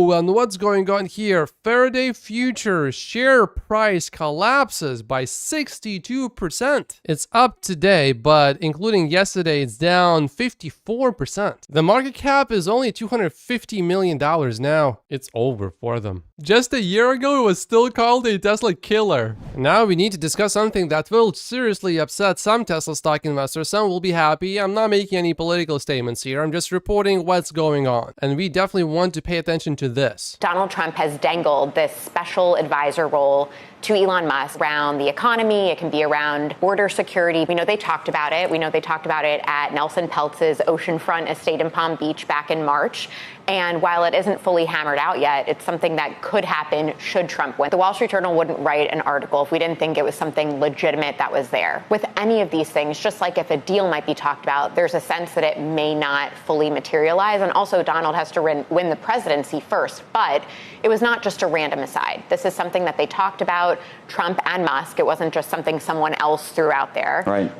Ooh, and what's going on here? Faraday Future share price collapses by 62%. It's up today, but including yesterday, it's down 54%. The market cap is only $250 million now. It's over for them. Just a year ago, it was still called a Tesla killer. Now we need to discuss something that will seriously upset some Tesla stock investors. Some will be happy. I'm not making any political statements here. I'm just reporting what's going on. And we definitely want to pay attention to this. Donald Trump has dangled this special advisor role to Elon Musk around the economy. It can be around border security. We know they talked about it. We know they talked about it at Nelson Peltz's oceanfront estate in Palm Beach back in March. And while it isn't fully hammered out yet, it's something that could happen should Trump win. The Wall Street Journal wouldn't write an article if we didn't think it was something legitimate that was there. With any of these things, just like if a deal might be talked about, there's a sense that it may not fully materialize. And also Donald has to win the presidency first. But it was not just a random aside. This is something that they talked about, Trump and Musk. It wasn't just something someone else threw out there. Right.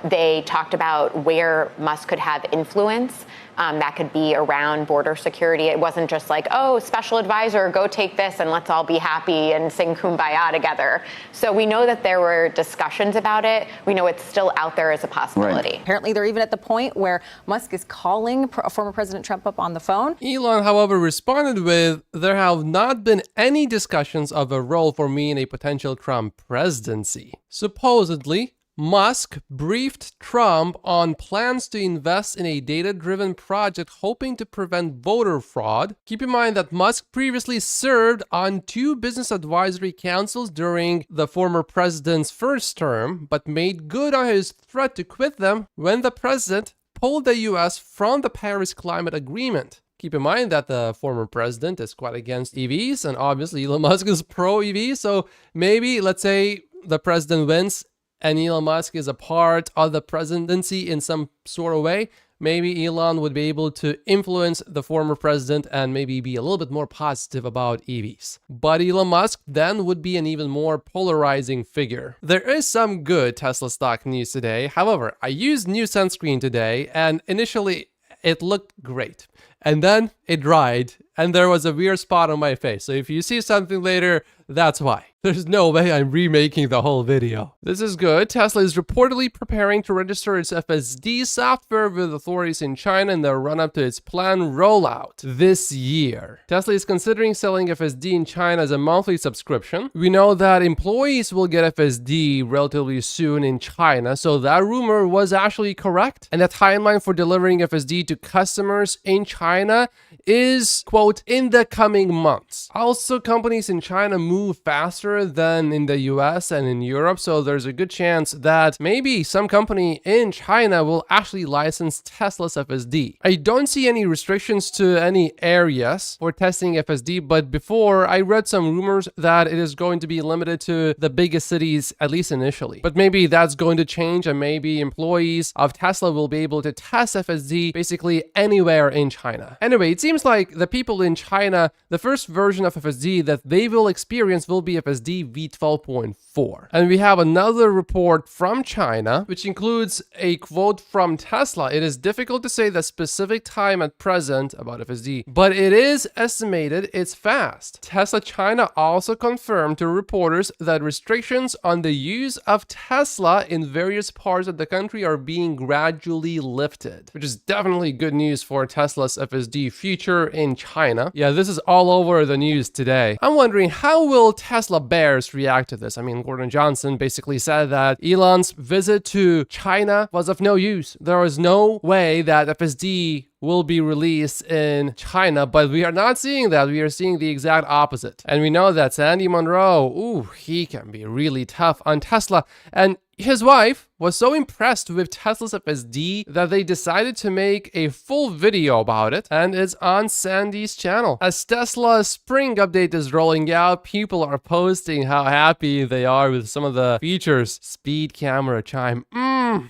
They talked about where Musk could have influence. That could be around border security. It wasn't just like, oh, special advisor, go take this and let's all be happy and sing Kumbaya together. So we know that there were discussions about it. We know it's still out there as a possibility. Right. Apparently, they're even at the point where Musk is calling former President Trump up on the phone. Elon, however, responded with, there have not been any discussions of a role for me in a potential Trump presidency. Supposedly, Musk briefed Trump on plans to invest in a data-driven project hoping to prevent voter fraud. Keep in mind that Musk previously served on 2 business advisory councils during the former president's first term, but made good on his threat to quit them when the president pulled the US from the Paris Climate Agreement. Keep in mind that the former president is quite against EVs, and obviously Elon Musk is pro-EV, so maybe, let's say, the president wins and Elon Musk is a part of the presidency in some sort of way, maybe Elon would be able to influence the former president and maybe be a little bit more positive about EVs. But Elon Musk then would be an even more polarizing figure. There is some good Tesla stock news today. However, I used new sunscreen today and initially it looked great. And then it dried and there was a weird spot on my face. So if you see something later, that's why. There's no way I'm remaking the whole video. This is good. Tesla is reportedly preparing to register its FSD software with authorities in China in the run-up to its planned rollout this year. Tesla is considering selling FSD in China as a monthly subscription. We know that employees will get FSD relatively soon in China, so that rumor was actually correct. And the timeline for delivering FSD to customers in China is, quote, in the coming months. Also, companies in China move faster than in the US and in Europe, so there's a good chance that maybe some company in China will actually license Tesla's FSD. I don't see any restrictions to any areas for testing FSD, but before I read some rumors that it is going to be limited to the biggest cities, at least initially. But maybe that's going to change and maybe employees of Tesla will be able to test FSD basically anywhere in China. Anyway, it seems like the people in China, the first version of FSD that they will experience will be FSD v12.4. And we have another report from China, which includes a quote from Tesla. It is difficult to say the specific time at present about FSD, but it is estimated it's fast. Tesla China also confirmed to reporters that restrictions on the use of Tesla in various parts of the country are being gradually lifted, which is definitely good news for Tesla's FSD future in China. Yeah, this is all over the news today. I'm wondering, how will Tesla bears react to this? I mean, Gordon Johnson basically said that Elon's visit to China was of no use. There was no way that FSD will be released in China, but we are not seeing that. We are seeing the exact opposite. And we know that Sandy Munro, ooh, he can be really tough on Tesla. And his wife was so impressed with Tesla's FSD that they decided to make a full video about it, and it's on Sandy's channel. As Tesla's spring update is rolling out, people are posting how happy they are with some of the features. Speed camera chime.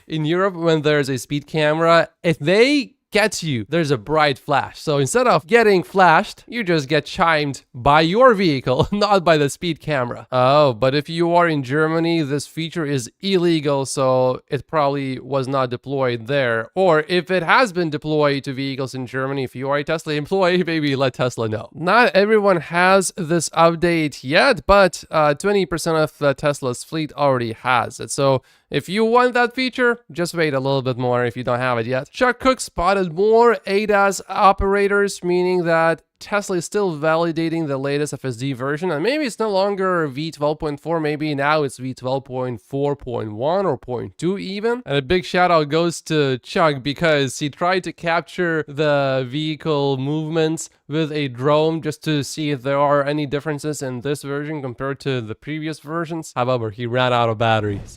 In Europe, when there's a speed camera, if they gets you, there's a bright flash. So instead of getting flashed, you just get chimed by your vehicle, not by the speed camera. Oh, but if you are in Germany, this feature is illegal, so it probably was not deployed there. Or if it has been deployed to vehicles in Germany, if you are a Tesla employee, maybe let Tesla know. Not everyone has this update yet, but 20% of Tesla's fleet already has it. So if you want that feature, just wait a little bit more if you don't have it yet. Chuck Cook spotted more ADAS operators, meaning that Tesla is still validating the latest FSD version, and maybe it's no longer V12.4, maybe now it's V12.4.1 or 0.2 even. And a big shout out goes to Chuck because he tried to capture the vehicle movements with a drone just to see if there are any differences in this version compared to the previous versions. However, he ran out of batteries.